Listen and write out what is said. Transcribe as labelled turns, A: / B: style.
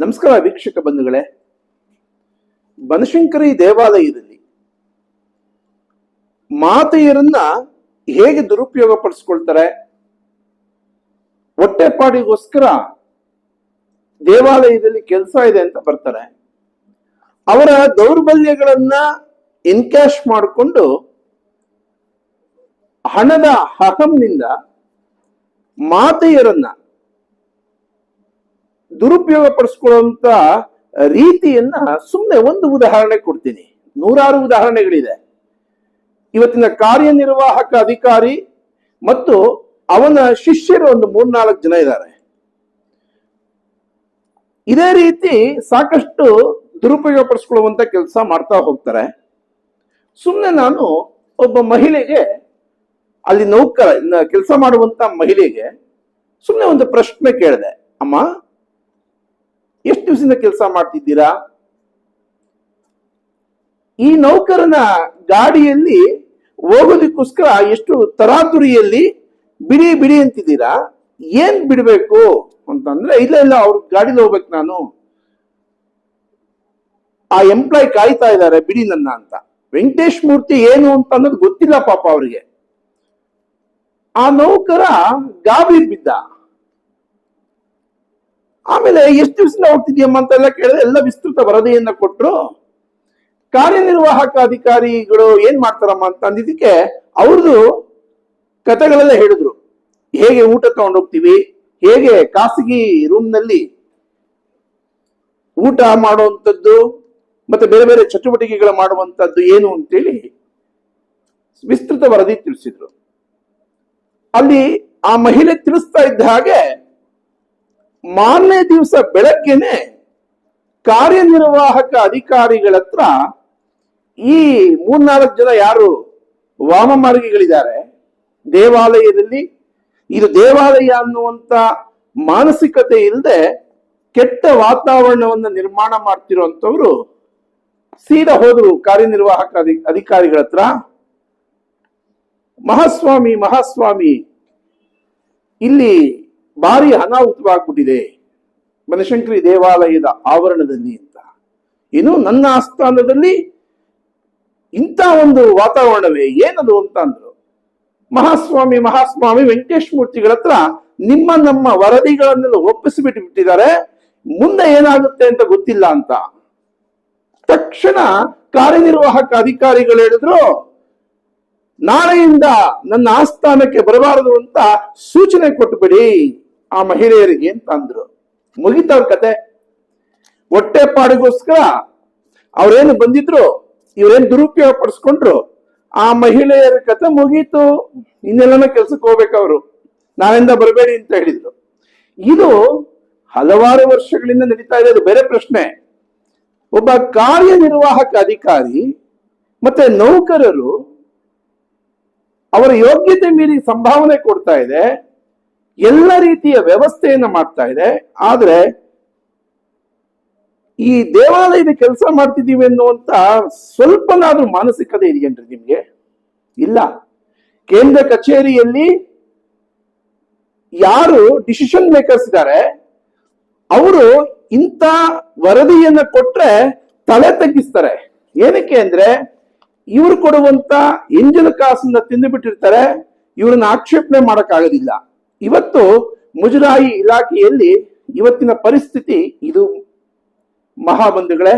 A: ನಮಸ್ಕಾರ ವೀಕ್ಷಕ ಬಂಧುಗಳೇ. ಬನಶಂಕರಿ ದೇವಾಲಯದಲ್ಲಿ ಮಾತೆಯರನ್ನ ಹೇಗೆ ದುರುಪಯೋಗ ಪಡಿಸ್ಕೊಳ್ತಾರೆ, ಹೊಟ್ಟೆಪಾಡಿಗೋಸ್ಕರ ದೇವಾಲಯದಲ್ಲಿ ಕೆಲಸ ಇದೆ ಅಂತ ಬರ್ತಾರೆ. ಅವರ ದೌರ್ಬಲ್ಯಗಳನ್ನ ಎನ್ಕ್ಯಾಶ್ ಮಾಡಿಕೊಂಡು ಹಣದ ಅಹಂನಿಂದ ಮಾತೆಯರನ್ನ ದುರುಪಯೋಗ ಪಡಿಸ್ಕೊಳ್ಳುವಂತ ರೀತಿಯನ್ನ ಸುಮ್ಮನೆ ಒಂದು ಉದಾಹರಣೆ ಕೊಡ್ತೀನಿ. ನೂರಾರು ಉದಾಹರಣೆಗಳಿದೆ. ಇವತ್ತಿನ ಕಾರ್ಯನಿರ್ವಾಹಕ ಅಧಿಕಾರಿ ಮತ್ತು ಅವನ ಶಿಷ್ಯರು ಒಂದು 3-4 ಜನ ಇದ್ದಾರೆ. ಇದೇ ರೀತಿ ಸಾಕಷ್ಟು ದುರುಪಯೋಗ ಪಡಿಸ್ಕೊಳ್ಳುವಂತ ಕೆಲಸ ಮಾಡ್ತಾ ಹೋಗ್ತಾರೆ. ಸುಮ್ಮನೆ ನಾನು ಒಬ್ಬ ಮಹಿಳೆಗೆ, ಅಲ್ಲಿ ನೌಕರ ಕೆಲಸ ಮಾಡುವಂತ ಮಹಿಳೆಗೆ ಸುಮ್ಮನೆ ಒಂದು ಪ್ರಶ್ನೆ ಕೇಳಿದೆ. ಅಮ್ಮ, ಎಷ್ಟು ದಿವಸದಿಂದ ಕೆಲಸ ಮಾಡ್ತಿದ್ದೀರಾ? ಈ ನೌಕರನ ಗಾಡಿಯಲ್ಲಿ ಹೋಗೋದಕ್ಕೋಸ್ಕರ ಎಷ್ಟು ತರಾತುರಿಯಲ್ಲಿ ಬಿಡಿ ಬಿಡಿ ಅಂತಿದ್ದೀರಾ? ಏನ್ ಬಿಡ್ಬೇಕು ಅಂತಂದ್ರೆ, ಇಲ್ಲ ಅವ್ರ ಗಾಡಿಲಿ ಹೋಗ್ಬೇಕು, ನಾನು ಆ ಎಂಪ್ಲಾಯ್ ಕಾಯ್ತಾ ಇದ್ದಾರೆ, ಬಿಡಿ ನನ್ನ ಅಂತ. ವೆಂಕಟೇಶ್ ಮೂರ್ತಿ ಏನು ಅಂತ ಅನ್ನೋದು ಗೊತ್ತಿಲ್ಲ ಪಾಪ ಅವ್ರಿಗೆ. ಆ ನೌಕರ ಗಾಬರಿ ಬಿದ್ದ. ಆಮೇಲೆ ಎಷ್ಟು ದಿವಸ ಹೋಗ್ತಿದ್ಯಮ್ಮ ಅಂತೆಲ್ಲ ಕೇಳಿದ್ರೆ ಎಲ್ಲ ವಿಸ್ತೃತ ವರದಿಯನ್ನ ಕೊಟ್ರು. ಕಾರ್ಯನಿರ್ವಾಹಕ ಅಧಿಕಾರಿಗಳು ಏನ್ ಮಾಡ್ತಾರಮ್ಮ ಅಂತ ಅಂದಿದ್ದಕ್ಕೆ ಅವ್ರದ್ದು ಕಥೆಗಳೆಲ್ಲ ಹೇಳಿದ್ರು. ಹೇಗೆ ಊಟ ತಗೊಂಡೋಗ್ತೀವಿ, ಹೇಗೆ ಖಾಸಗಿ ರೂಮ್ನಲ್ಲಿ ಊಟ ಮಾಡುವಂಥದ್ದು ಮತ್ತೆ ಬೇರೆ ಬೇರೆ ಚಟುವಟಿಕೆಗಳು ಮಾಡುವಂಥದ್ದು ಏನು ಅಂತೇಳಿ ವಿಸ್ತೃತ ವರದಿ ತಿಳಿಸಿದ್ರು. ಅಲ್ಲಿ ಆ ಮಹಿಳೆ ತಿಳಿಸ್ತಾ ಇದ್ದ ಹಾಗೆ ಮಾರನೇ ದಿವಸ ಬೆಳಗ್ಗೆನೆ ಕಾರ್ಯನಿರ್ವಾಹಕ ಅಧಿಕಾರಿಗಳ ಹತ್ರ ಈ 3-4 ಜನ ಯಾರು ವಾಮಮಾರ್ಗಿಗಳಿದ್ದಾರೆ ದೇವಾಲಯದಲ್ಲಿ, ಇದು ದೇವಾಲಯ ಅನ್ನುವಂತ ಮಾನಸಿಕತೆ ಇಲ್ಲದೆ ಕೆಟ್ಟ ವಾತಾವರಣವನ್ನು ನಿರ್ಮಾಣ ಮಾಡ್ತಿರುವಂತವ್ರು ಸೀದಾ ಹೋದ್ರು ಕಾರ್ಯನಿರ್ವಾಹಕ ಅಧಿಕಾರಿಗಳ ಹತ್ರ. ಮಹಾಸ್ವಾಮಿ, ಇಲ್ಲಿ ಭಾರಿ ಅನಾಹುತವಾಗ್ಬಿಟ್ಟಿದೆ ಬನಶಂಕರಿ ದೇವಾಲಯದ ಆವರಣದಲ್ಲಿ ಅಂತ. ಏನು, ನನ್ನ ಆಸ್ಥಾನದಲ್ಲಿ ಇಂಥ ಒಂದು ವಾತಾವರಣವೇ, ಏನದು ಅಂತ ಅಂದ್ರು. ಮಹಾಸ್ವಾಮಿ ವೆಂಕಟೇಶ್ ಮೂರ್ತಿಗಳ ಹತ್ರ ನಮ್ಮ ವರದಿಗಳನ್ನೆಲ್ಲ ಒಪ್ಪಿಸಿಬಿಟ್ಟಿದ್ದಾರೆ, ಮುಂದೆ ಏನಾಗುತ್ತೆ ಅಂತ ಗೊತ್ತಿಲ್ಲ ಅಂತ. ತಕ್ಷಣ ಕಾರ್ಯನಿರ್ವಾಹಕ ಅಧಿಕಾರಿಗಳು ಹೇಳಿದ್ರು, ನಾಳೆಯಿಂದ ನನ್ನ ಆಸ್ಥಾನಕ್ಕೆ ಬರಬಾರದು ಅಂತ ಸೂಚನೆ ಕೊಟ್ಟುಬಿಡಿ ಆ ಮಹಿಳೆಯರಿಗೆ ಅಂತ ಅಂದ್ರು. ಮುಗಿತವ್ರ ಕತೆ. ಹೊಟ್ಟೆಪಾಡಿಗೋಸ್ಕರ ಅವ್ರೇನು ಬಂದಿದ್ರು, ಇವ್ರೇನು ದುರುಪಯೋಗ ಪಡಿಸ್ಕೊಂಡ್ರು, ಆ ಮಹಿಳೆಯರ ಕತೆ ಮುಗೀತು. ಇನ್ನೆಲ್ಲನ ಕೆಲ್ಸಕ್ಕೆ ಹೋಗ್ಬೇಕು ಅವರು, ನಾಳೆಯಿಂದ ಬರಬೇಡಿ ಅಂತ ಹೇಳಿದ್ರು. ಇದು ಹಲವಾರು ವರ್ಷಗಳಿಂದ ನಡೀತಾ ಇದೆ. ಅದು ಬೇರೆ ಪ್ರಶ್ನೆ. ಒಬ್ಬ ಕಾರ್ಯನಿರ್ವಾಹಕ ಅಧಿಕಾರಿ ಮತ್ತೆ ನೌಕರರು ಅವರ ಯೋಗ್ಯತೆ ಮೀರಿ ಸಂಭಾವನೆ ಕೊಡ್ತಾ ಇದೆ, ಎಲ್ಲ ರೀತಿಯ ವ್ಯವಸ್ಥೆಯನ್ನ ಮಾಡ್ತಾ ಇದೆ. ಆದ್ರೆ ಈ ದೇವಾಲಯದ ಕೆಲಸ ಮಾಡ್ತಿದ್ದೀವಿ ಅನ್ನುವಂತ ಸ್ವಲ್ಪನಾದ್ರೂ ಮಾನಸಿಕತೆ ಇದೆಯೇನ್ರಿ ನಿಮ್ಗೆ? ಇಲ್ಲ. ಕೇಂದ್ರ ಕಚೇರಿಯಲ್ಲಿ ಯಾರು ಡಿಸಿಷನ್ ಮೇಕರ್ಸ್ ಇದ್ದಾರೆ ಅವರು ಇಂಥ ವರದಿಯನ್ನ ಕೊಟ್ರೆ ತಲೆ ತಗ್ಗಿಸ್ತಾರೆ. ಏನಕ್ಕೆ ಅಂದ್ರೆ, ಇವ್ರು ಕೊಡುವಂತ ಎಂಜಿನ ಕಾಸನ್ನ ತಿಂದು ಬಿಟ್ಟಿರ್ತಾರೆ, ಇವ್ರನ್ನ ಆಕ್ಷೇಪಣೆ ಮಾಡಕ್ಕಾಗೋದಿಲ್ಲ. ಇವತ್ತು ಮುಜರಾಯಿ ಇಲಾಖೆಯಲ್ಲಿ ಇವತ್ತಿನ ಪರಿಸ್ಥಿತಿ ಇದು ಮಹಾಬಂಧುಗಳೇ.